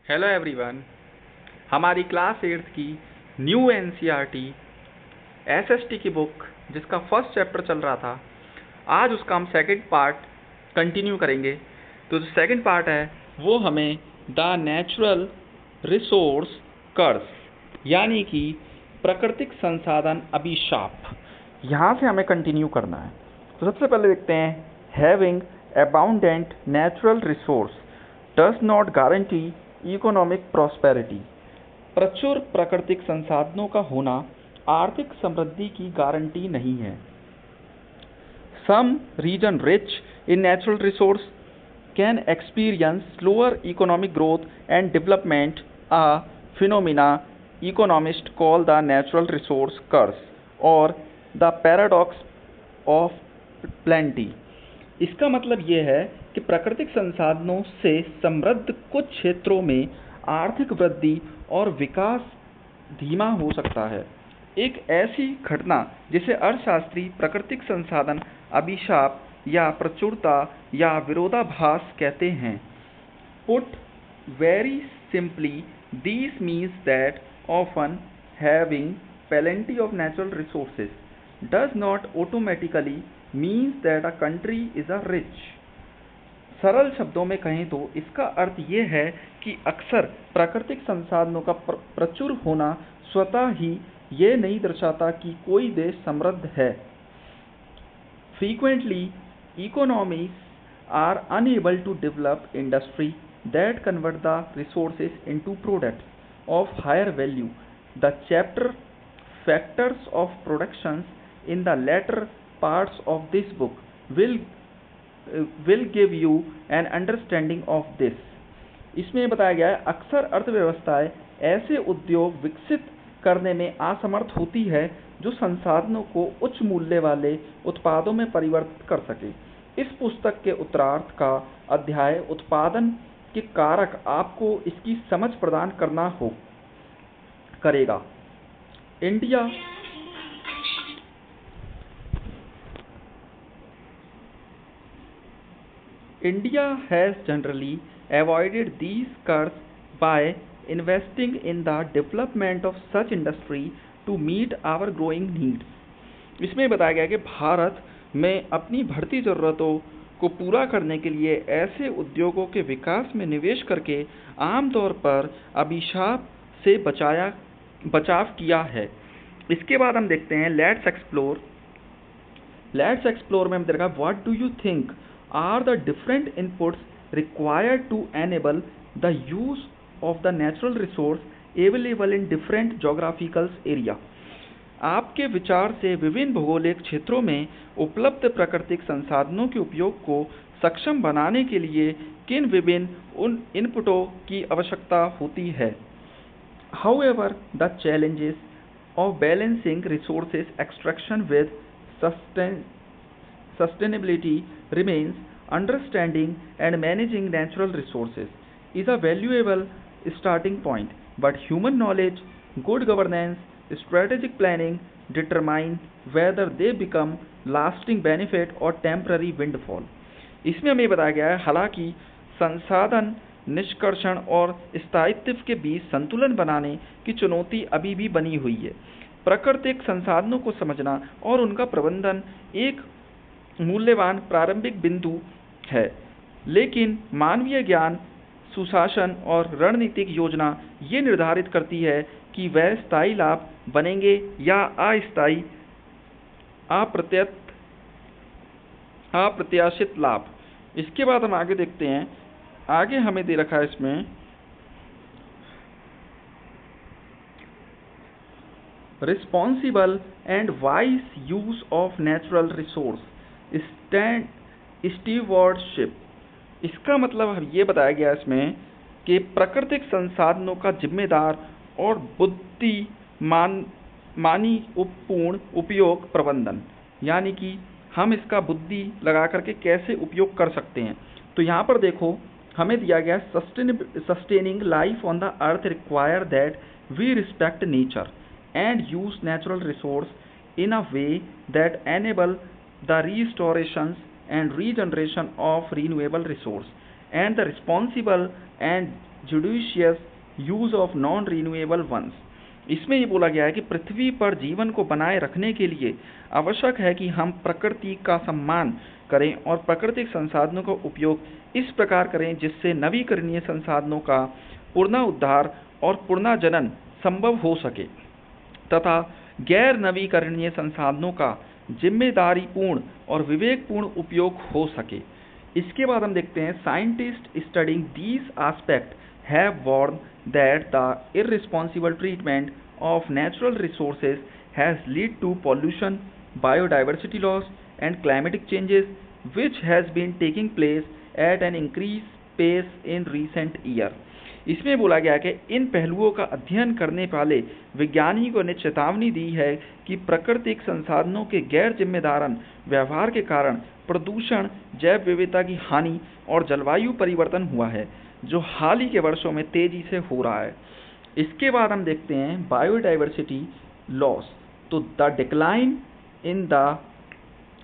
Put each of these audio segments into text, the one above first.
Hello everyone. हमारी class 8th की new NCERT SST की बुक जिसका फर्स्ट चैप्टर चल रहा था, आज उसका हम सेकंड पार्ट कंटिन्यू करेंगे। तो जो सेकंड पार्ट है वो हमें द नेचुरल रिसोर्स कर्स यानी कि प्राकृतिक संसाधन अभिशाप, यहाँ से हमें कंटिन्यू करना है। तो सबसे पहले देखते हैं, having abundant natural resource does not guarantee economic prosperity. प्रचुर प्राकृतिक संसाधनों का होना आर्थिक समृद्धि की गारंटी नहीं है। Some region rich in natural resource can experience slower economic growth and development, a phenomena economist call the natural resource curse और द पैराडॉक्स ऑफ प्लेंटी। इसका मतलब ये है कि प्राकृतिक संसाधनों से समृद्ध कुछ क्षेत्रों में आर्थिक वृद्धि और विकास धीमा हो सकता है। एक ऐसी घटना जिसे अर्थशास्त्री प्राकृतिक संसाधन अभिशाप या प्रचुरता या विरोधाभास कहते हैं। Put very simply, this means that often having plenty of natural resources does not automatically means that a country is a rich। सरल शब्दों में कहें तो इसका अर्थ ये है कि अक्सर प्राकृतिक संसाधनों का प्रचुर होना स्वतः ही ये नहीं दर्शाता कि कोई देश समृद्ध है। Frequently, economies are unable to develop industry that convert the resources into products of higher value। The chapter factors of productions in the latter parts of this book will give you an understanding of this। इसमें बताया गया है, अक्सर अर्थव्यवस्थाएं ऐसे उद्योग विकसित करने में असमर्थ होती है जो संसाधनों को उच्च मूल्य वाले उत्पादों में परिवर्तित कर सके। इस पुस्तक के उत्तरार्ध का अध्याय उत्पादन के कारक आपको इसकी समझ प्रदान करेगा। India has generally avoided these curves by investing in the development of such industry to meet our growing need। इसमें बताया गया कि भारत में अपनी बढ़ती ज़रूरतों को पूरा करने के लिए ऐसे उद्योगों के विकास में निवेश करके आमतौर पर अभिशाप से बचाव किया है। इसके बाद हम देखते हैं लेट्स एक्सप्लोर में हम देखा what do you think are the different inputs required to enable the use of the natural resource available in different geographical area. आपके विचार से विभिन्न भौगोलिक क्षेत्रों में उपलब्ध प्राकृतिक संसाधनों के उपयोग को सक्षम बनाने के लिए किन विभिन्न इनपुटों की आवश्यकता होती है। However, the challenges of balancing resources extraction with sustainability remains। Understanding and managing natural resources is a valuable starting point, but human knowledge, good governance, strategic planning determine whether they become lasting benefit or temporary windfall। इसमें हमें बताया गया है, हालांकि संसाधन निष्कर्षण और स्थायित्व के बीच संतुलन बनाने की चुनौती अभी भी बनी हुई है। प्राकृतिक संसाधनों को समझना और उनका प्रबंधन एक मूल्यवान प्रारंभिक बिंदु है, लेकिन मानवीय ज्ञान, सुशासन और रणनीतिक योजना ये निर्धारित करती है कि वह स्थायी लाभ बनेंगे या अस्थायी अप्रत्याशित लाभ। इसके बाद हम आगे देखते हैं, आगे हमें दे रखा है इसमें responsible and wise use of natural resource stewardship. इसका मतलब ये बताया गया इसमें कि प्राकृतिक संसाधनों का जिम्मेदार और बुद्धिमानी पूर्ण उपयोग प्रबंधन, यानी कि हम इसका बुद्धि लगा करके कैसे उपयोग कर सकते हैं। तो यहाँ पर देखो हमें दिया गया sustaining life on the earth require that we respect nature and use natural resource in a way that enable the restoration and regeneration of renewable resource. and the responsible and judicious use of non-renewable ones. इसमें ये बोला गया है कि पृथ्वी पर जीवन को बनाए रखने के लिए आवश्यक है कि हम प्रकृति का सम्मान करें और प्राकृतिक संसाधनों का उपयोग इस प्रकार करें जिससे नवीकरणीय संसाधनों का पुनरुद्धार और पुनर्जनन संभव हो सके तथा गैर नवीकरणीय संसाधनों का जिम्मेदारीपूर्ण और विवेकपूर्ण उपयोग हो सके। इसके बाद हम देखते हैं scientist studying these aspect have warn that the irresponsible treatment of natural resources has lead to pollution, biodiversity loss and climatic changes which has been taking place at an increased pace in recent year. इसमें बोला गया कि इन पहलुओं का अध्ययन करने वाले वैज्ञानिकों ने चेतावनी दी है कि प्राकृतिक संसाधनों के गैर जिम्मेदार व्यवहार के कारण प्रदूषण, जैव विविधता की हानि और जलवायु परिवर्तन हुआ है जो हाल ही के वर्षों में तेजी से हो रहा है। इसके बाद हम देखते हैं बायोडाइवर्सिटी लॉस। तो the decline in the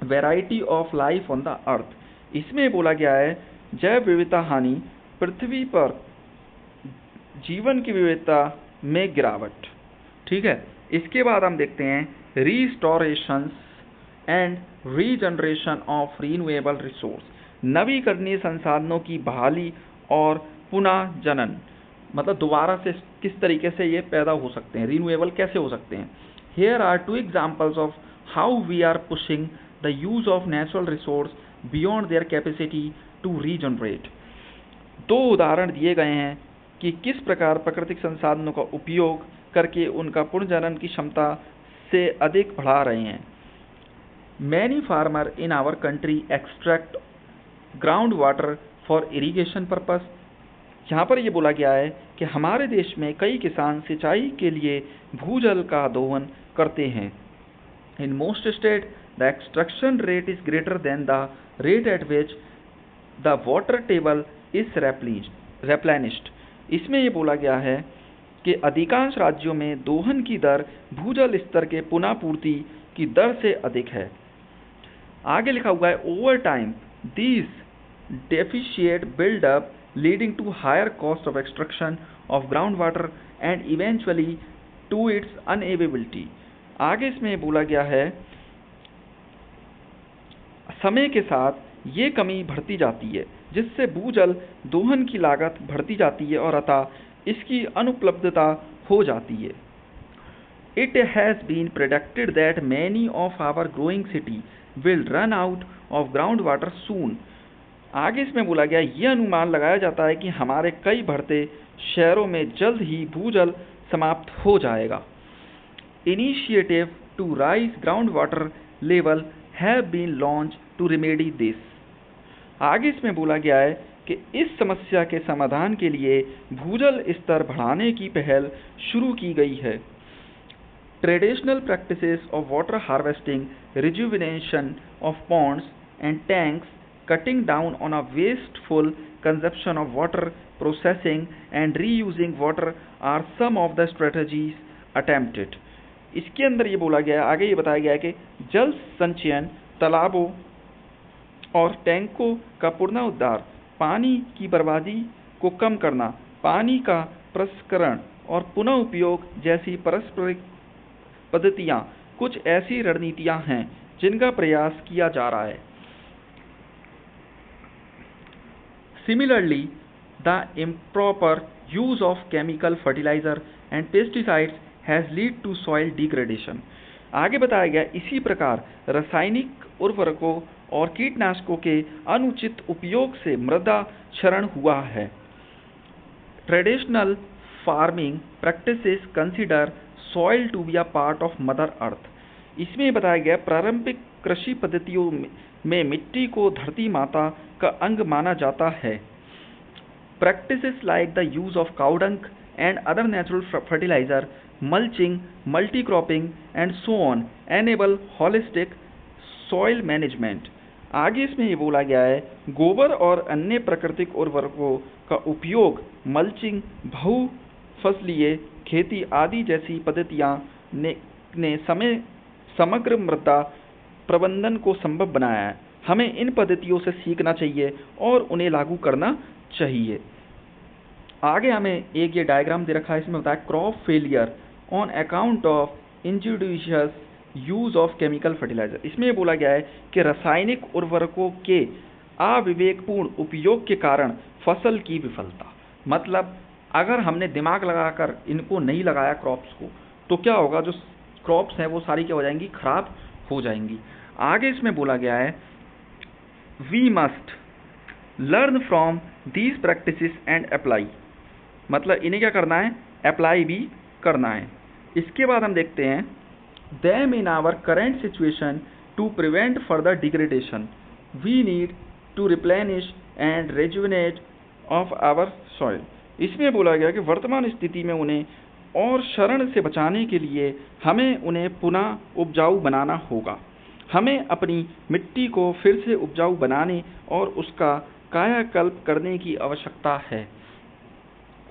variety of life on the अर्थ। इसमें बोला गया है जैव विविधता हानि, पृथ्वी पर जीवन की विविधता में गिरावट। ठीक है, इसके बाद हम देखते हैं restorations and regeneration of renewable resource. नवीकरणीय संसाधनों की बहाली और पुनः जनन, मतलब दोबारा से किस तरीके से ये पैदा हो सकते हैं, रिन्यूएबल कैसे हो सकते हैं। Here are two examples of how we are pushing the use of natural resource beyond their capacity to regenerate. दो उदाहरण दिए गए हैं कि किस प्रकार प्राकृतिक संसाधनों का उपयोग करके उनका पुनर्जनन की क्षमता से अधिक बढ़ा रहे हैं। Many farmers in our country extract groundwater for irrigation purpose. यहाँ पर ये बोला गया है कि हमारे देश में कई किसान सिंचाई के लिए भूजल का दोहन करते हैं। In most states, the extraction rate is greater than the rate at which the water table is replenished. इसमें ये बोला गया है कि अधिकांश राज्यों में दोहन की दर भूजल स्तर के पुनः पूर्ति की दर से अधिक है। आगे लिखा हुआ है over time these deficit build up leading to higher cost of extraction of groundwater and eventually to its unavailability. आगे इसमें बोला गया है समय के साथ ये कमी बढ़ती जाती है जिससे भूजल दोहन की लागत बढ़ती जाती है और अतः इसकी अनुपलब्धता हो जाती है। It has been predicted that many of our growing cities will run out of groundwater soon. आगे इसमें बोला गया ये अनुमान लगाया जाता है कि हमारे कई बढ़ते शहरों में जल्द ही भूजल समाप्त हो जाएगा। Initiative to rise groundwater level have been launched to remedy this. आगे इसमें बोला गया है कि इस समस्या के समाधान के लिए भूजल स्तर बढ़ाने की पहल शुरू की गई है। Traditional practices of water harvesting, rejuvenation of ponds and tanks, cutting down on a wasteful consumption of water, processing and reusing water are some of the strategies attempted. इसके अंदर ये बोला गया है, आगे ये बताया गया है कि जल संचयन, तालाबों और टैंकों का पुनरुद्धार, पानी की बर्बादी को कम करना, पानी का प्रसंस्करण और पुनः उपयोग जैसी पारस्परिक पद्धतियाँ कुछ ऐसी रणनीतियाँ हैं जिनका प्रयास किया जा रहा है। Similarly, the improper use of chemical fertilizer and pesticides has lead to soil degradation. आगे बताया गया इसी प्रकार रासायनिक उर्वरकों और कीटनाशकों के अनुचित उपयोग से मृदा क्षरण हुआ है। Traditional farming practices consider soil to be a part of Mother Earth. इसमें बताया गया प्रारंभिक कृषि पद्धतियों में मिट्टी को धरती माता का अंग माना जाता है। Practices like the use of cow dung and other natural fertilizer, mulching, multi-cropping and so on enable holistic soil management. आगे इसमें ये बोला गया है गोबर और अन्य प्राकृतिक उर्वरकों का उपयोग, मल्चिंग, बहुफसलीय खेती आदि जैसी पद्धतियाँ ने समग्र मृदा प्रबंधन को संभव बनाया है। हमें इन पद्धतियों से सीखना चाहिए और उन्हें लागू करना चाहिए। आगे हमें एक ये डायग्राम दे रखा है, इसमें बताया crop failure on account of injudicious use of chemical fertiliser. इसमें ये बोला गया है कि रासायनिक उर्वरकों के अविवेकपूर्ण उपयोग के कारण फसल की विफलता। मतलब अगर हमने दिमाग लगाकर इनको नहीं लगाया क्रॉप्स को, तो क्या होगा, जो क्रॉप्स हैं वो सारी क्या हो जाएंगी, खराब हो जाएंगी। आगे इसमें बोला गया है we must learn from these practices and apply. मतलब इन्हें क्या करना है, अप्लाई भी करना है। इसके बाद हम देखते हैं them in our current situation to prevent further degradation we need to replenish and rejuvenate of our soil। इसमें बोला गया कि वर्तमान स्थिति में उन्हें और शरण से बचाने के लिए हमें उन्हें पुनः उपजाऊ बनाना होगा। हमें अपनी मिट्टी को फिर से उपजाऊ बनाने और उसका कायाकल्प करने की आवश्यकता है।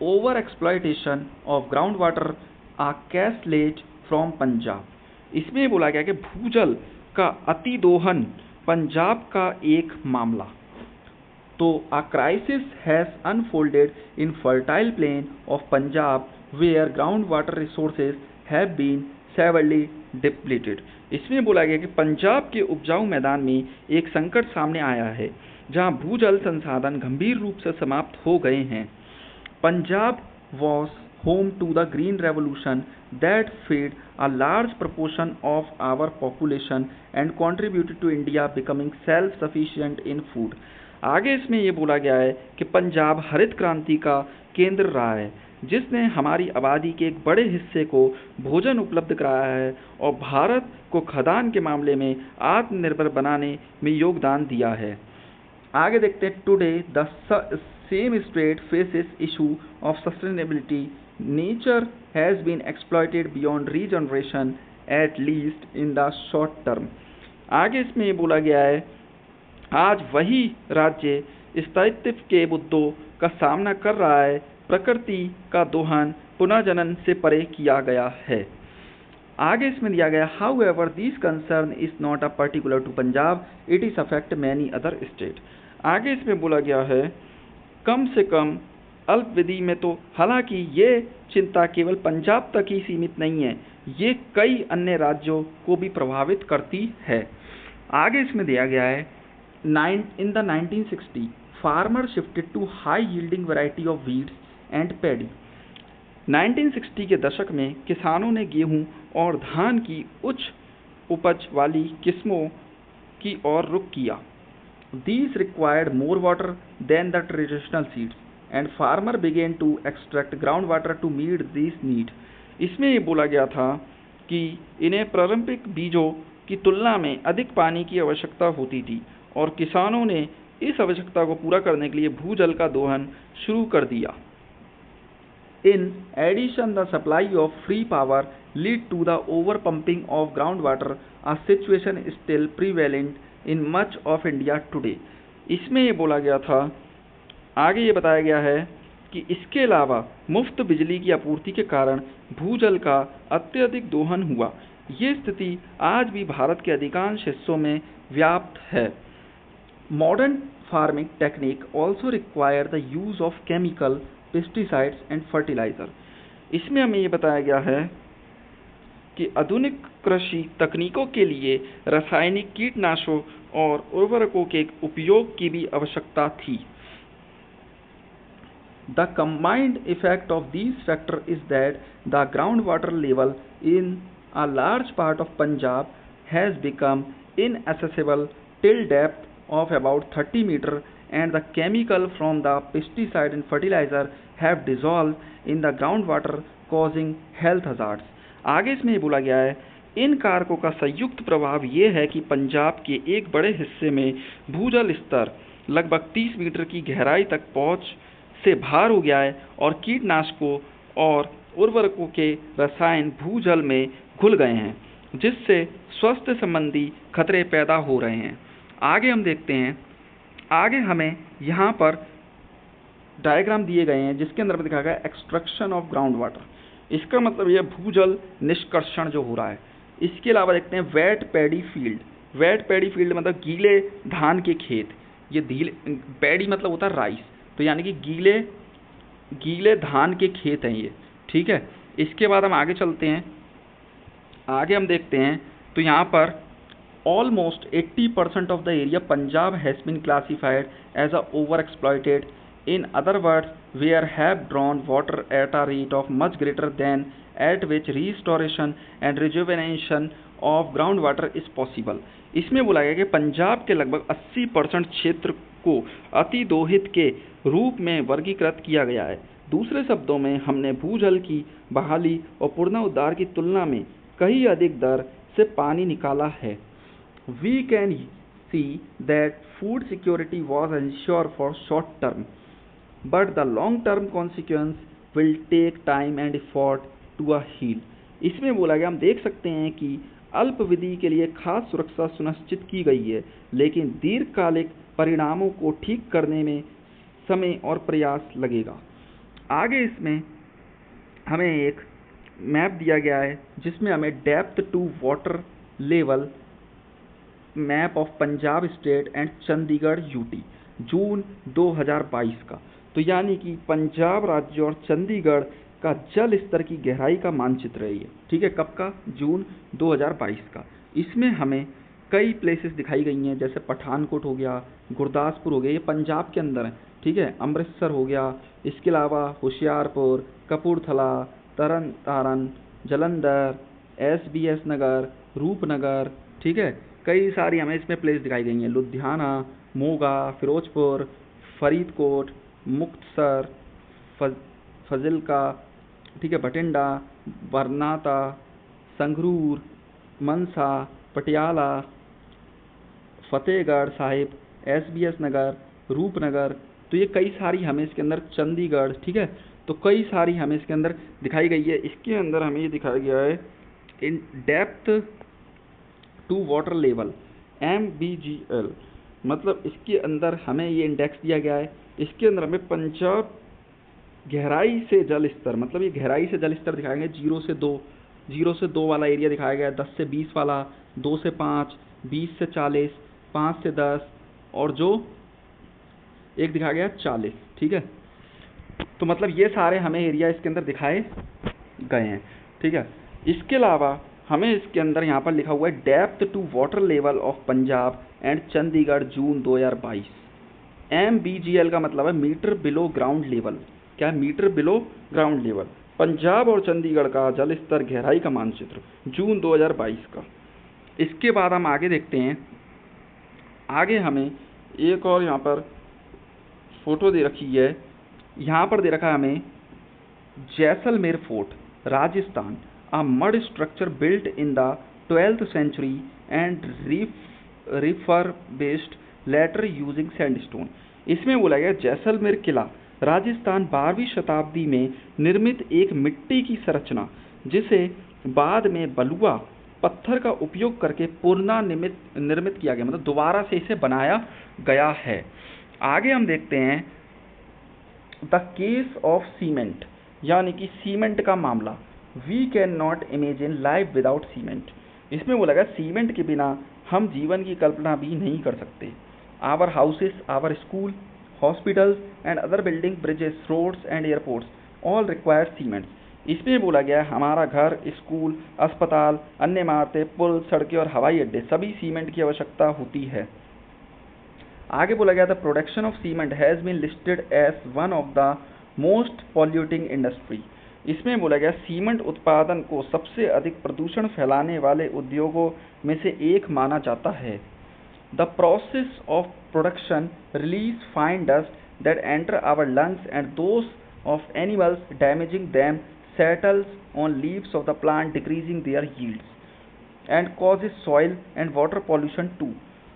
Over exploitation of ground water a caselet from Punjab. इसमें बोला गया कि भूजल का अतिदोहन पंजाब का एक मामला। तो a crisis has unfolded in fertile plain of Punjab where groundwater resources have been severely depleted। इसमें बोला गया कि पंजाब के उपजाऊ मैदान में एक संकट सामने आया है जहां भूजल संसाधन गंभीर रूप से समाप्त हो गए हैं। Punjab was home to the green revolution that fed a large proportion of our population and contributed to India becoming self-sufficient in food। आगे इसमें ये बोला गया है कि पंजाब हरित क्रांति का केंद्र रहा है जिसने हमारी आबादी के एक बड़े हिस्से को भोजन उपलब्ध कराया है और भारत को खदान के मामले में आत्मनिर्भर बनाने में योगदान दिया है। आगे देखते हैं today the same state faces issue of sustainability. Nature has been exploited beyond regeneration at least in the short term. आगे इसमें ये बोला गया है आज वही राज्य स्थायित्व के मुद्दों का सामना कर रहा है, प्रकृति का दोहन पुनर्जनन से परे किया गया है। आगे इसमें दिया गया however this concern is not a particular to Punjab, it is affect many other state. आगे इसमें बोला गया है कम से कम अल्पविधि में तो हालांकि ये चिंता केवल पंजाब तक ही सीमित नहीं है, ये कई अन्य राज्यों को भी प्रभावित करती है। आगे इसमें दिया गया है in the 1960 farmer shifted to high yielding variety of weeds and paddy। 1960 के दशक में किसानों ने गेहूं और धान की उच्च उपज वाली किस्मों की ओर रुख किया। These required more water than the traditional seeds and farmer began to extract groundwater to meet this need। इसमें ये बोला गया था कि इन्हें प्रारंभिक बीजों की तुलना में अधिक पानी की आवश्यकता होती थी और किसानों ने इस आवश्यकता को पूरा करने के लिए भूजल का दोहन शुरू कर दिया। In addition, the supply of free power lead to the over pumping of groundwater, a situation still prevalent in much of India today। इसमें ये बोला गया था, आगे ये बताया गया है कि इसके अलावा मुफ्त बिजली की आपूर्ति के कारण भूजल का अत्यधिक दोहन हुआ। ये स्थिति आज भी भारत के अधिकांश हिस्सों में व्याप्त है। Modern farming technique also require the use of chemical, pesticides and fertilizer। इसमें हमें ये बताया गया है कि आधुनिक कृषि तकनीकों के लिए रासायनिक कीटनाशकों और उर्वरकों के उपयोग की भी आवश्यकता थी। The combined effect of these factors is that the groundwater level in a large part of Punjab has become inaccessible till depth of about 30 meters and the chemical from the pesticide and fertilizer have dissolved in the groundwater causing health hazards। आगे इसमें बोला गया है इन कारकों का संयुक्त प्रभाव ये है कि पंजाब के एक बड़े हिस्से में भूजल स्तर लगभग 30 मीटर की गहराई तक पहुंच से बाहर हो गया है और कीटनाशकों और उर्वरकों के रसायन भूजल में घुल गए हैं जिससे स्वास्थ्य संबंधी खतरे पैदा हो रहे हैं। आगे हम देखते हैं, आगे हमें यहाँ पर डायग्राम दिए गए हैं जिसके अंदर में दिखाया गया एक्सट्रैक्शन ऑफ ग्राउंड वाटर। इसका मतलब यह भूजल निष्कर्षण जो हो रहा है। इसके अलावा देखते हैं wet paddy field. Wet paddy field मतलब गीले धान के खेत, ये पैडी मतलब होता है राइस, तो यानी कि गीले धान के खेत हैं ये, ठीक है। इसके बाद हम आगे चलते हैं, आगे हम देखते हैं तो यहाँ पर almost 80% of the area Punjab has been classified as a overexploited. In other words, where have drawn water at a rate of much greater than at which restoration and rejuvenation of groundwater is possible. इसमें बोला गया कि पंजाब के लगभग 80% क्षेत्र को अतिदोहित के रूप में वर्गीकृत किया गया है। दूसरे शब्दों में हमने भूजल की बहाली और पुनरुद्धार की तुलना में कहीं अधिक दर से पानी निकाला है। We can see that food security was ensured for short term, but the long term consequence will take time and effort to heal. इसमें बोला गया हम देख सकते हैं कि अल्पविधि के लिए खास सुरक्षा सुनिश्चित की गई है, लेकिन दीर्घकालिक परिणामों को ठीक करने में समय और प्रयास लगेगा। आगे इसमें हमें एक मैप दिया गया है जिसमें हमें depth to water level map of Punjab state and Chandigarh UT June 2022 का, तो यानी कि पंजाब राज्य और चंडीगढ़ का जल स्तर की गहराई का मानचित्र है ये, ठीक है। कब का? जून 2022 का। इसमें हमें कई प्लेसेस दिखाई गई हैं, जैसे पठानकोट हो गया, गुरदासपुर हो गया, ये पंजाब के अंदर है, ठीक है। अमृतसर हो गया, इसके अलावा होशियारपुर, कपूरथला, तरन तारन, जलंधर, SBS नगर, रूपनगर, ठीक है। कई सारी हमें इसमें प्लेस दिखाई गई हैं, लुधियाना, मोगा, फिरोजपुर, फरीदकोट, मुक्तसर, फजिल्का, ठीक है, बठिंडा, बरनाता, संगरूर, मनसा, पटियाला, फतेहगढ़ साहिब, SBS नगर, रूपनगर, तो ये कई सारी हमें इसके अंदर, चंडीगढ़, ठीक है, तो कई सारी हमें इसके अंदर दिखाई गई है। इसके अंदर हमें ये दिखाया गया है in depth to water level MBGL, मतलब इसके अंदर हमें ये इंडेक्स दिया गया है। इसके अंदर हमें पंजाब गहराई से जल स्तर, मतलब ये गहराई से जल स्तर दिखाया गया, 0 से 2 वाला एरिया दिखाया गया है, 10 से 20 वाला, 2 से 5, 20 से 40, 5 से 10, और जो एक दिखाया गया 40, ठीक है। तो मतलब ये सारे हमें एरिया इसके अंदर दिखाए गए हैं, ठीक है। इसके अलावा हमें इसके अंदर यहाँ पर लिखा हुआ है depth to water level of Punjab and Chandigarh June 2022। MBGL का मतलब है मीटर बिलो ग्राउंड लेवल। क्या है? Metre below ground level. Punjab और चंडीगढ़ का जल स्तर गहराई का मानचित्र जून 2022 का। इसके बाद हम आगे देखते हैं, आगे हमें एक और यहाँ पर फोटो दे रखी है, यहाँ पर दे रखा है हमें Jaisalmer fort Rajasthan, a mud structure built in the 12th century and refurbished later using sandstone। इसमें बोला गया जैसलमेर किला राजस्थान 12वीं शताब्दी में निर्मित एक मिट्टी की संरचना, जिसे बाद में बलुआ पत्थर का उपयोग करके पुनर्निर्मित किया गया, मतलब दोबारा से इसे बनाया गया है। आगे हम देखते हैं द केस ऑफ सीमेंट, यानी कि सीमेंट का मामला। We can not imagine life without cement. इसमें बोला गया सीमेंट के बिना हम जीवन की कल्पना भी नहीं कर सकते। Our houses, our school, hospitals and other building, bridges, roads and airports all require cement. इसमें बोला गया हमारा घर, स्कूल, अस्पताल, अन्य इमारतें, पुल, सड़कें और हवाई अड्डे सभी सीमेंट की आवश्यकता होती है। आगे बोला गया the production of cement has been listed as one of the most polluting industry. इसमें बोला गया सीमेंट उत्पादन को सबसे अधिक प्रदूषण फैलाने वाले उद्योगों में से एक माना जाता है। The process of production release fine dust that enter our lungs and those of animals, damaging them, settles on leaves of the plant, decreasing their yields and causes soil and water pollution too.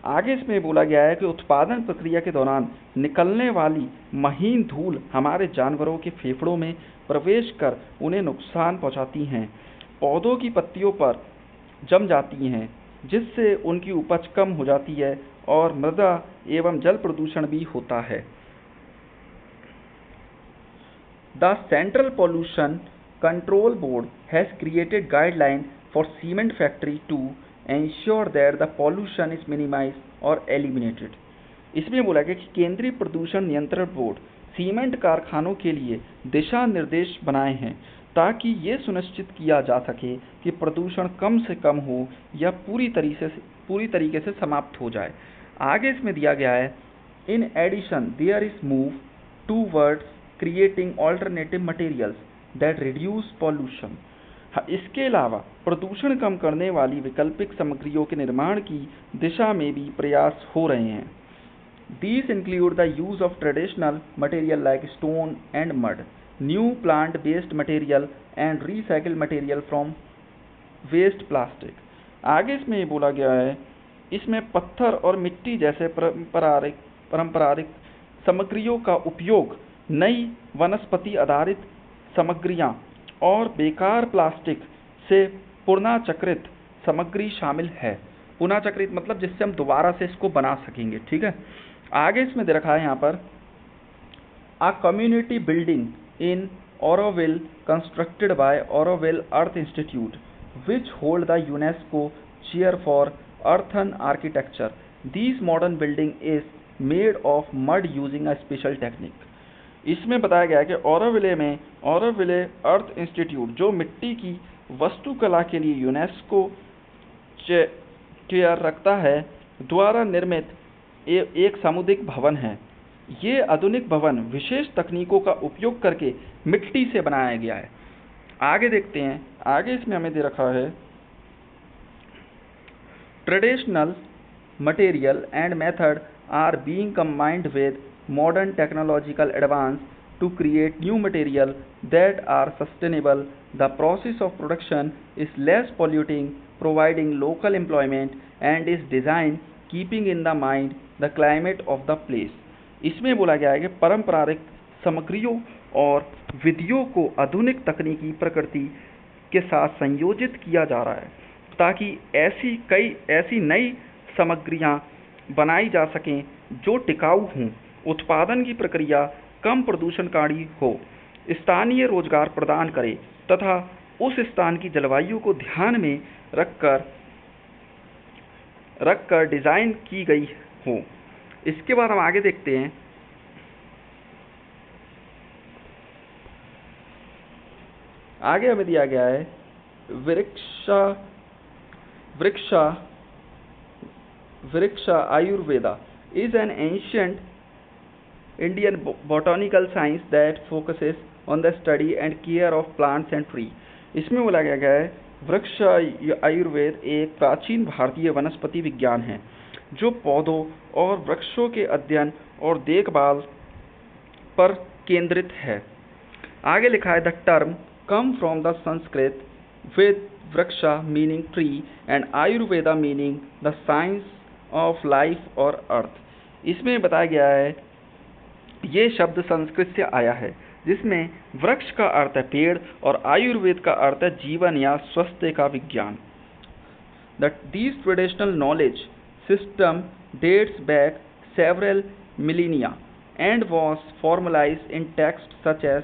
आगे इसमें बोला गया है कि उत्पादन प्रक्रिया के दौरान निकलने वाली महीन धूल हमारे जानवरों के फेफड़ों में प्रवेश कर उन्हें नुकसान पहुंचाती हैं, पौधों की पत्तियों पर जम जाती हैं, जिससे उनकी उपज कम हो जाती है और मृदा एवं जल प्रदूषण भी होता है। The central pollution control board has created guideline for cement factory to ensure that the pollution is minimized or eliminated। इसमें बोला गया कि केंद्रीय प्रदूषण नियंत्रण बोर्ड सीमेंट कारखानों के लिए दिशा निर्देश बनाए हैं ताकि ये सुनिश्चित किया जा सके कि प्रदूषण कम से कम हो या पूरी तरीके से समाप्त हो जाए। आगे इसमें दिया गया है, in addition there is move towards creating alternative materials that reduce pollution. इसके अलावा प्रदूषण कम करने वाली वैकल्पिक सामग्रियों के निर्माण की दिशा में भी प्रयास हो रहे हैं। These include the use of traditional material like stone and mud, new plant-based material and recycled material from waste plastic। आगे इसमें ये बोला गया है, इसमें पत्थर और मिट्टी जैसे पारंपरिक सामग्रियों का उपयोग, नई वनस्पति आधारित सामग्रियां और बेकार प्लास्टिक से पुनर्चक्रित सामग्री शामिल है। पुनर्चक्रित मतलब जिससे हम दोबारा से इसको बना सकेंगे, ठीक है। आगे इसमें दे रखा है यहाँ पर, a community building in Auroville constructed by Auroville earth institute which hold the UNESCO chair for earthen architecture. This modern building is made of mud using a special technique. इसमें बताया गया है कि ऑरोविले अर्थ इंस्टीट्यूट जो मिट्टी की वास्तुकला के लिए यूनेस्को चेयर रखता है द्वारा निर्मित एक सामुदायिक भवन है। ये आधुनिक भवन विशेष तकनीकों का उपयोग करके मिट्टी से बनाया गया है। आगे देखते हैं, आगे इसमें हमें दे रखा है, traditional material and method are being combined with modern technological advance to create new material that are sustainable. The process of production is less polluting, providing local employment and is designed keeping in the mind the climate of the place। इसमें बोला गया है कि पारंपरिक सामग्रियों और विधियों को आधुनिक तकनीकी प्रकृति के साथ संयोजित किया जा रहा है ताकि ऐसी नई सामग्रियां बनाई जा सकें जो टिकाऊ हों, उत्पादन की प्रक्रिया कम प्रदूषणकारी हो, स्थानीय रोजगार प्रदान करे तथा उस स्थान की जलवायु को ध्यान में रखकर डिजाइन की गई हो। इसके बाद हम आगे देखते हैं, आगे हमें दिया गया है, वृक्षा Ayurveda is an ancient Indian botanical science that focuses on the study and care of plants and tree। इसमें बोला गया है, वृक्ष आयुर्वेद एक प्राचीन भारतीय वनस्पति विज्ञान है जो पौधों और वृक्षों के अध्ययन और देखभाल पर केंद्रित है। आगे लिखा है, the term come from the Sanskrit with vriksha meaning tree and ayurveda meaning the science of life or earth। इसमें बताया गया है ये शब्द संस्कृत से आया है जिसमें वृक्ष का अर्थ है पेड़ और आयुर्वेद का अर्थ है जीवन या स्वास्थ्य का विज्ञान। These traditional knowledge system dates back several millennia and was formalized in texts such as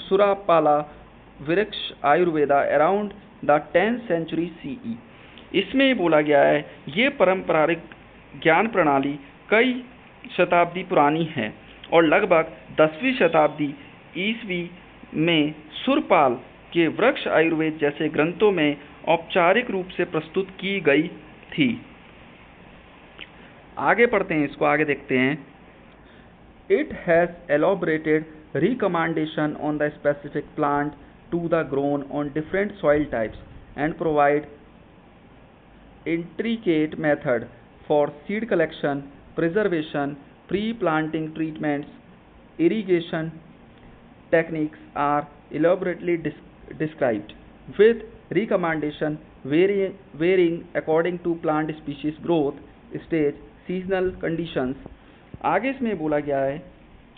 Surapala Vriksha Ayurveda around the 10th century CE। इसमें बोला गया है ये पारंपरिक ज्ञान प्रणाली कई शताब्दी पुरानी है और लगभग 10वीं शताब्दी ईस्वी में सुरपाल के वृक्ष आयुर्वेद जैसे ग्रंथों में औपचारिक रूप से प्रस्तुत की गई थी। आगे पढ़ते हैं, इसको आगे देखते हैं। It has elaborated recommendation on the specific plant to the grown on different soil types and provide intricate method for seed collection, preservation, pre-planting treatments, irrigation techniques are elaborately described with recommendation varying according to plant species growth stage, seasonal conditions। आगे इसमें बोला गया है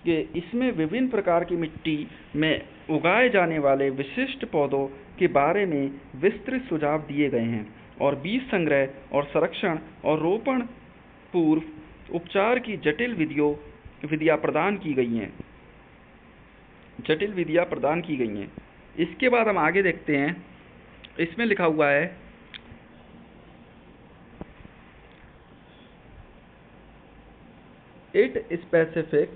कि इसमें विभिन्न प्रकार की मिट्टी में उगाए जाने वाले विशिष्ट पौधों के बारे में विस्तृत सुझाव दिए गए हैं और बीज संग्रह और संरक्षण और रोपण पूर्व उपचार की जटिल विधियां प्रदान की गई हैं। इसके बाद हम आगे देखते हैं, इसमें लिखा हुआ है It specifies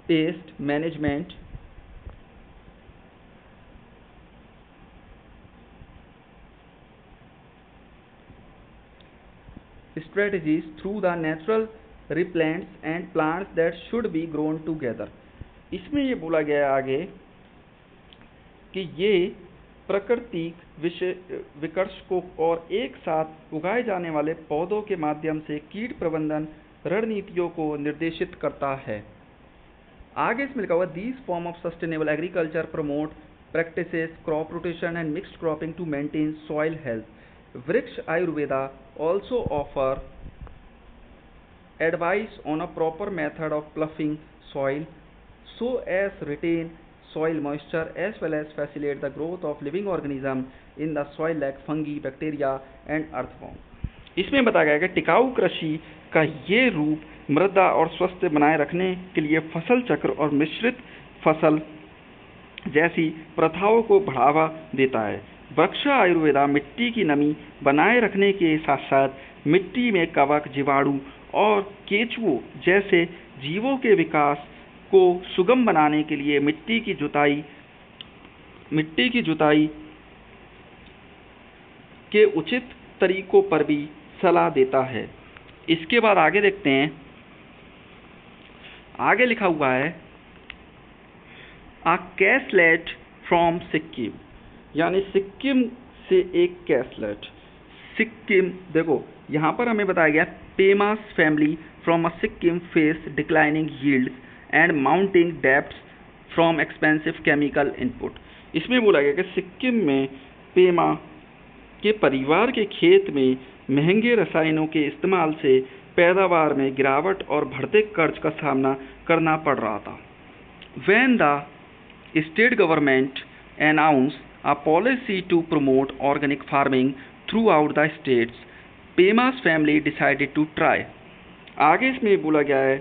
pest management strategies through the natural repellents and plants that should be grown together. इसमें ये बोला गया है आगे कि ये प्राकृतिक विकर्षकों और एक साथ उगाए जाने वाले पौधों के माध्यम से कीट प्रबंधन रणनीतियों को निर्देशित करता है। आगे इसमें लिखा हुआ these form of sustainable agriculture promote practices crop rotation and mixed cropping to maintain soil health. Vriksha Ayurveda also offer advice on a proper method of ploughing soil so as retain soil moisture as well as facilitate the growth of living organism in the soil like fungi, bacteria and earthworm। इसमें बताया गया है कि टिकाऊ कृषि का ये रूप मृदा और स्वास्थ्य बनाए रखने के लिए फसल चक्र और मिश्रित फसल जैसी प्रथाओं को बढ़ावा देता है। वृक्ष आयुर्वेदा मिट्टी की नमी बनाए रखने के साथ साथ मिट्टी में कवक, जीवाणु और केंचुओं जैसे जीवों के विकास को सुगम बनाने के लिए मिट्टी की जुताई के उचित तरीकों पर भी सलाह देता है। इसके बाद आगे देखते हैं, आगे लिखा हुआ है A कैसलेट फ्रॉम सिक्किम, यानी सिक्किम से एक कैसलेट। सिक्किम देखो यहाँ पर हमें बताया गया Pema's family from a Sikkim face declining yields and mounting depths from expensive chemical input. इसमें बोला गया कि सिक्किम में पेमा के परिवार के खेत में महंगे रसायनों के इस्तेमाल से पैदावार में गिरावट और बढ़ते कर्ज का सामना करना पड़ रहा था। When the state government announced a policy to promote organic farming throughout the states, Pema's family decided to try। आगे इसमें बोला गया है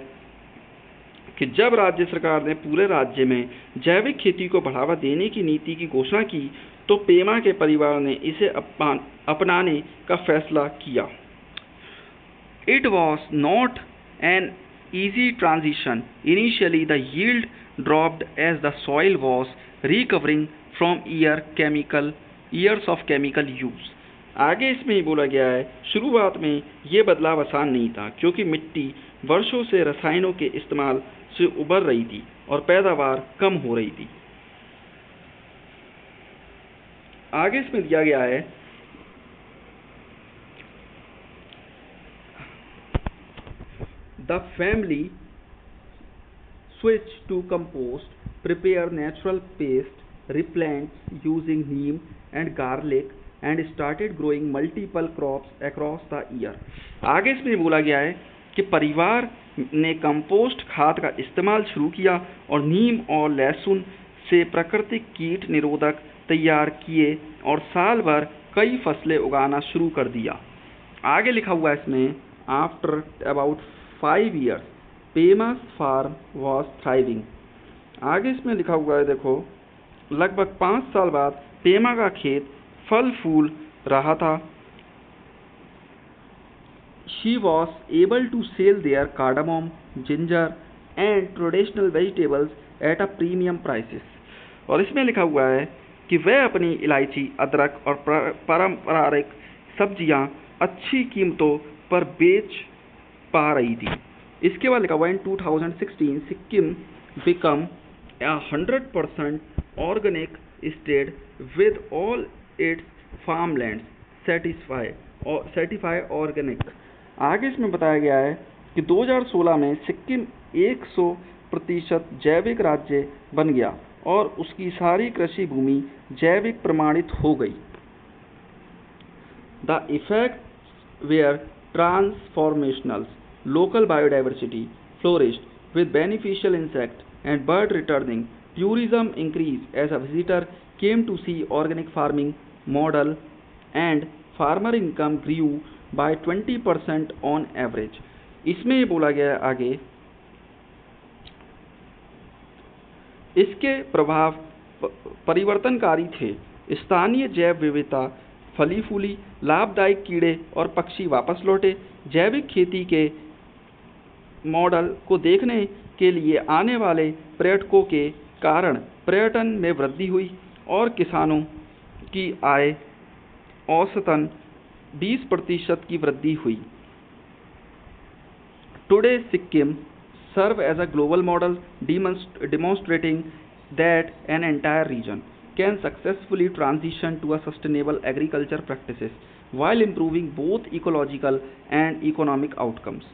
कि जब राज्य सरकार ने पूरे राज्य में जैविक खेती को बढ़ावा देने की नीति की घोषणा की तो पेमा के परिवार ने इसे अपनाने का फैसला किया। It was not an easy transition. Initially, the yield dropped as the soil was recovering from years of chemical use। आगे इसमें बोला गया है शुरुआत में ये बदलाव आसान नहीं था क्योंकि मिट्टी वर्षों से रसायनों के इस्तेमाल से उबर रही थी और पैदावार कम हो रही थी। आगे इसमें दिया गया है The family switched to compost, prepare natural pest repellents using neem and garlic and started growing multiple crops across the year। आगे इसमें बोला गया है कि परिवार ने कंपोस्ट खाद का इस्तेमाल शुरू किया और नीम और लहसुन से प्राकृतिक कीट निरोधक तैयार किए और साल भर कई फसलें उगाना शुरू कर दिया। आगे लिखा हुआ है इसमें after about 5 years Pema's farm was thriving। आगे इसमें लिखा हुआ है देखो लगभग 5 साल बाद पेमा का खेत फल फूल रहा था। She was able to sell their cardamom, ginger and traditional vegetables at a premium prices। और इसमें लिखा हुआ है कि वह अपनी इलायची, अदरक और पारंपरिक सब्जियां अच्छी कीमतों पर बेच पा रही थी। इसके बाद लिखा हुआ इन 2016 Sikkim become 100% organic state with all it's farmland certified organic. आगे इसमें बताया गया है कि 2016 में सिक्किम 100% जैविक राज्य बन गया और उसकी सारी कृषि भूमि जैविक प्रमाणित हो गई। The effect were transformational, local biodiversity flourished with beneficial insect and bird returning, tourism increased as a visitor came to see organic farming model and farmer income grew by 20% on average। इसमें ये बोला गया है आगे इसके प्रभाव परिवर्तनकारी थे। स्थानीय जैव विविधता, फली फूली, लाभदायक कीड़े और पक्षी वापस लौटे। जैविक खेती के मॉडल को देखने के लिए आने वाले पर्यटकों के कारण पर्यटन में वृद्धि हुई और किसानों की आय औसतन 20% की वृद्धि हुई। Today, Sikkim serve as a global model demonstrating that an entire region can successfully transition to a sustainable agriculture practices while improving both ecological and economic outcomes.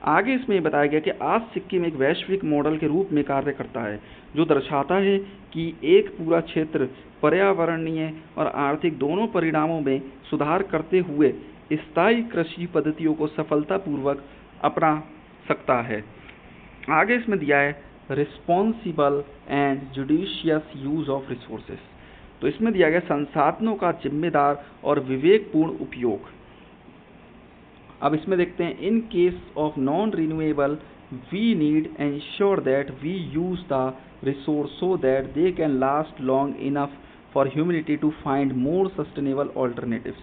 आगे इसमें बताया गया कि आज सिक्किम एक वैश्विक मॉडल के रूप में कार्य करता है, जो दर्शाता है कि एक पूरा क्षेत्र पर्यावरणीय और आर्थिक दोनों परिणामों में सुधार करते हुए स्थायी कृषि पद्धतियों को सफलतापूर्वक अपना सकता है। आगे इसमें दिया है responsible and judicious use of resources. तो इसमें दिया गया संसाधनों का जिम्मेदार और विवेकपूर्ण उपयोग। अब इसमें देखते हैं, in case of non renewable we need ensure that we use the resource so that they can last long enough for humanity to find more sustainable alternatives.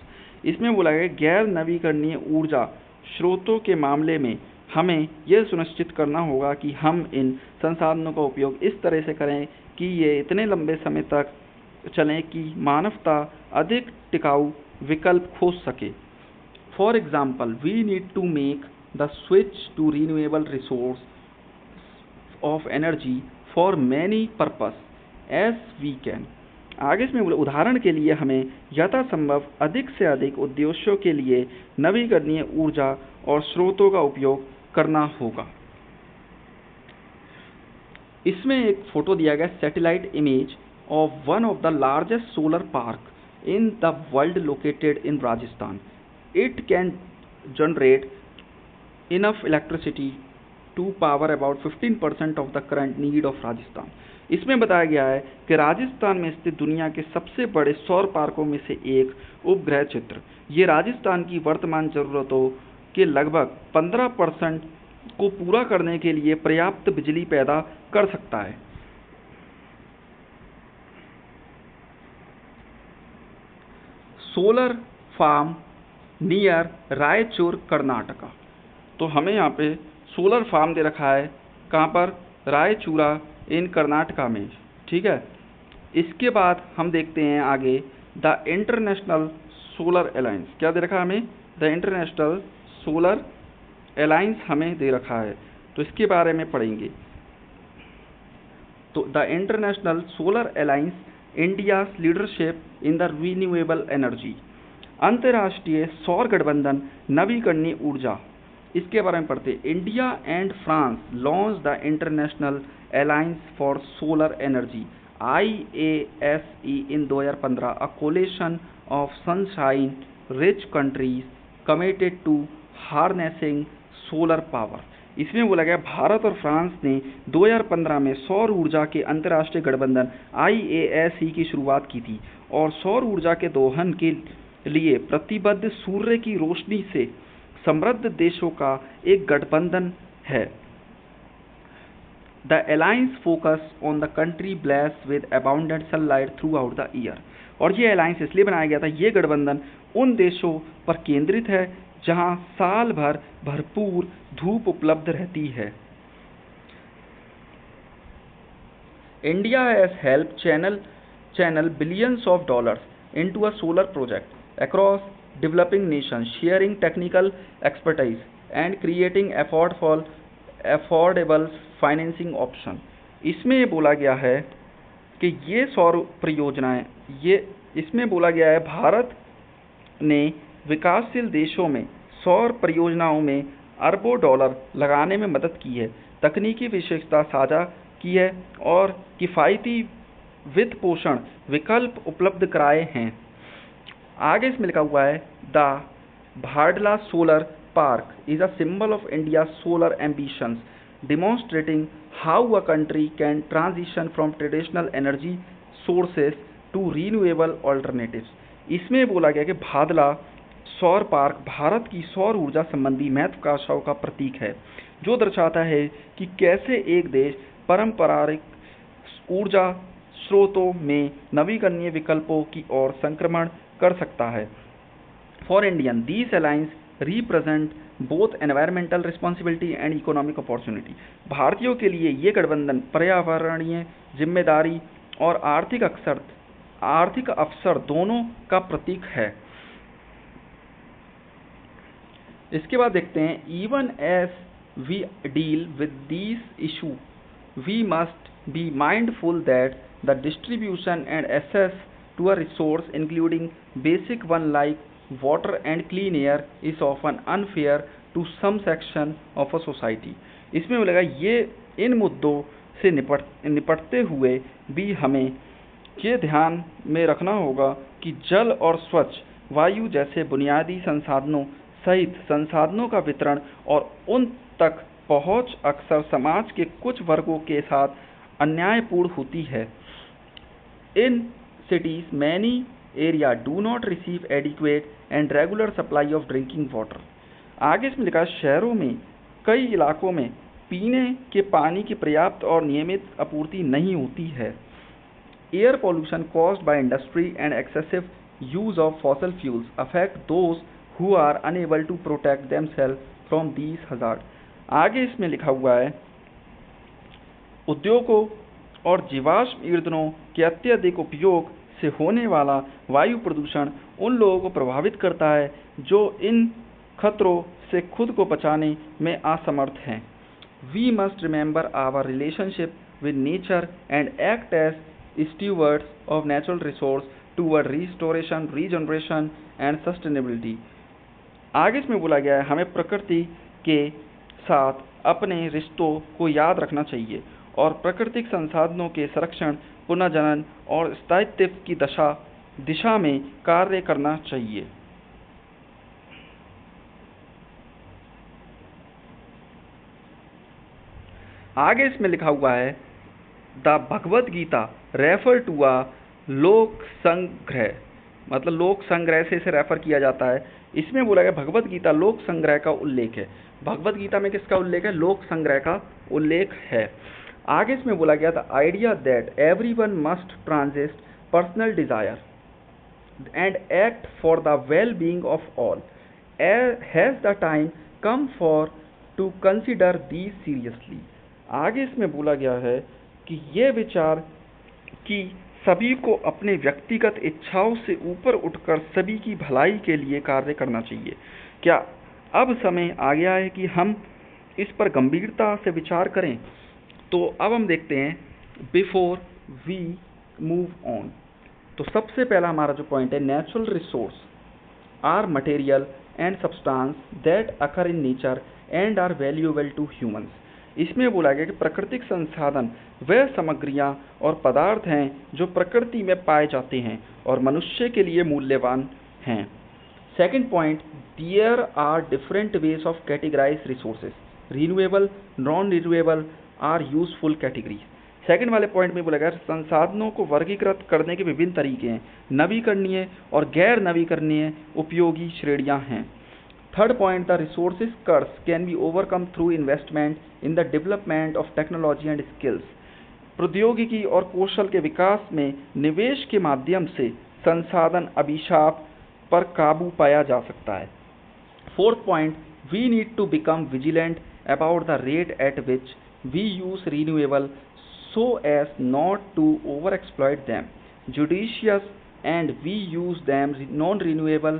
इसमें बोला गया गैर नवीकरणीय ऊर्जा स्रोतों के मामले में हमें यह सुनिश्चित करना होगा कि हम इन संसाधनों का उपयोग इस तरह से करें कि ये इतने लंबे समय तक चलें कि मानवता अधिक टिकाऊ विकल्प खोज सके। For example, we need to make the switch to renewable resource of energy for many purpose as we can. आगे इसमें बोले उदाहरण के लिए हमें यथासंभव अधिक से अधिक उद्देश्यों के लिए नवीकरणीय ऊर्जा और स्रोतों का उपयोग करना होगा। इसमें एक फोटो दिया गया satellite image of one of the largest solar park in the world located in Rajasthan. It can generate enough electricity to power about 15% of the current need of Rajasthan. इसमें बताया गया है कि राजस्थान में स्थित दुनिया के सबसे बड़े सौर पार्कों में से एक उपग्रह चित्र ये राजस्थान की वर्तमान जरूरतों के लगभग 15% को पूरा करने के लिए पर्याप्त बिजली पैदा कर सकता है। Solar farm near Raichur Karnataka. तो हमें यहाँ पे सोलर फार्म दे रखा है, कहाँ पर? रायचूरा इन कर्नाटका में, ठीक है। इसके बाद हम देखते हैं आगे द इंटरनेशनल सोलर अलायंस। क्या दे रखा है हमें? द इंटरनेशनल सोलर अलायंस हमें दे रखा है, तो इसके बारे में पढ़ेंगे। तो the international solar alliance India's leadership in the renewable energy. अंतर्राष्ट्रीय सौर गठबंधन नवीकरणीय ऊर्जा, इसके बारे में पढ़ते। India and France launch the international alliance for solar energy IASE in 2015, a coalition of sunshine rich countries committed to harnessing solar power. इसमें बोला गया भारत और फ्रांस ने 2015 में सौर ऊर्जा के अंतर्राष्ट्रीय गठबंधन IASE की शुरुआत की थी और सौर ऊर्जा के दोहन के लिए प्रतिबद्ध सूर्य की रोशनी से समृद्ध देशों का एक गठबंधन है। The alliance focus on the country blessed with abundant sunlight through out the year. और ये अलायंस इसलिए बनाया गया था, ये गठबंधन उन देशों पर केंद्रित है जहां साल भर भरपूर धूप उपलब्ध रहती है। India has help channel billions of dollars into a solar project across developing nations, sharing technical expertise and creating affordable financing option। इसमें ये बोला गया है कि ये सौर परियोजनाएं, ये इसमें बोला गया है भारत ने विकासशील देशों में सौर परियोजनाओं में अरबों डॉलर लगाने में मदद की है, तकनीकी विशेषता साझा की है और किफ़ायती वित्त पोषण विकल्प उपलब्ध कराए हैं। आगे इसमें लिखा हुआ है the Bhadla solar park is a symbol of India solar ambitions demonstrating how a country can transition from traditional energy sources to renewable alternatives. इसमें बोला गया कि भादला सौर पार्क भारत की सौर ऊर्जा संबंधी महत्वाकांक्षाओं का प्रतीक है, जो दर्शाता है कि कैसे एक देश पारंपरिक ऊर्जा स्रोतों में नवीकरणीय विकल्पों की ओर संक्रमण कर सकता है। For Indian, these alliances represent both environmental responsibility and economic opportunity. भारतीयों के लिए ये गठबंधन पर्यावरणीय जिम्मेदारी और आर्थिक अवसर दोनों का प्रतीक है। इसके बाद देखते हैं, even as we deal with these issue, we must be mindful that the distribution and access to a resource including basic one like water and clean air is often unfair to some section of a society. इसमें बोलेगा ये इन मुद्दों से निपटते हुए भी हमें ये ध्यान में रखना होगा कि जल और स्वच्छ वायु जैसे बुनियादी संसाधनों सहित संसाधनों का वितरण और उन तक पहुंच अक्सर समाज के कुछ वर्गों के साथ अन्यायपूर्ण होती है। In cities, many area do not receive adequate and regular supply of drinking water. आगे इसमें लिखा, शहरों में कई इलाकों में पीने के पानी की पर्याप्त और नियमित आपूर्ति नहीं होती है। Air pollution caused by industry and excessive use of fossil fuels affect those who are unable to protect themselves from these hazards. आगे इसमें लिखा हुआ है, उद्योगों और जीवाश्म ईंधनों के अत्यधिक उपयोग से होने वाला वायु प्रदूषण उन लोगों को प्रभावित करता है जो इन खतरों से खुद को बचाने में असमर्थ हैं। We must remember our relationship with nature and act as stewards of natural resource toward restoration, regeneration and sustainability. आगे इसमें बोला गया है, हमें प्रकृति के साथ अपने रिश्तों को याद रखना चाहिए और प्राकृतिक संसाधनों के संरक्षण, पुनर्जनन और स्थायित्व की दिशा में कार्य करना चाहिए। आगे इसमें लिखा हुआ है, the Bhagavad Gita refer to a lok sangraha, मतलब लोक संग्रह से इसे रेफर किया जाता है। इसमें बोला गया भगवद गीता लोक संग्रह का उल्लेख है। भगवद गीता में किसका उल्लेख है? लोक संग्रह का उल्लेख है। आगे इसमें बोला गया the idea that everyone must transcend personal desire and act for the well being of all has the time come for to consider these seriously. आगे इसमें बोला गया है कि ये विचार कि सभी को अपने व्यक्तिगत इच्छाओं से ऊपर उठकर सभी की भलाई के लिए कार्य करना चाहिए। क्या अब समय आ गया है कि हम इस पर गंभीरता से विचार करें? तो अब हम देखते हैं, बिफोर वी मूव ऑन, तो सबसे पहला हमारा जो पॉइंट है, natural resource are material and substance that occur in nature and are valuable to humans. इसमें बोला गया कि प्राकृतिक संसाधन वह सामग्रियां और पदार्थ हैं जो प्रकृति में पाए जाते हैं और मनुष्य के लिए मूल्यवान हैं। Second point, there are different ways of categorise resources, renewable, non renewable are useful categories. Second वाले पॉइंट में बोला गया संसाधनों को वर्गीकृत करने के विभिन्न तरीके हैं, नवीकरणीय और गैर नवीकरणीय उपयोगी श्रेणियां हैं। Third point, the resources curse can be overcome through investment in the development of technology and skills. प्रौद्योगिकी और कौशल के विकास में निवेश के माध्यम से संसाधन अभिशाप पर काबू पाया जा सकता है। Fourth point, we need to become vigilant about the rate at which we use renewable so as not to overexploit them. Judicious and we use them non-renewable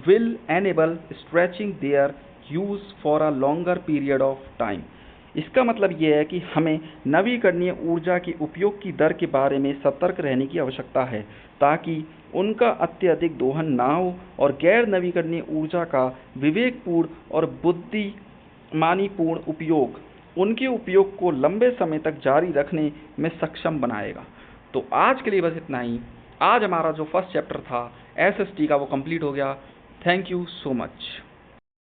will enable stretching their use for a longer period of time. इसका मतलब ये है कि हमें नवीकरणीय ऊर्जा के उपयोग की दर के बारे में सतर्क रहने की आवश्यकता है ताकि उनका अत्यधिक दोहन ना हो और गैर नवीकरणीय ऊर्जा का विवेकपूर्ण और बुद्धिमानीपूर्ण उपयोग उनके उपयोग को लंबे समय तक जारी रखने में सक्षम बनाएगा। तो आज के लिए बस इतना ही। आज हमारा जो फर्स्ट चैप्टर था SST का वो कंप्लीट हो गया। Thank you so much.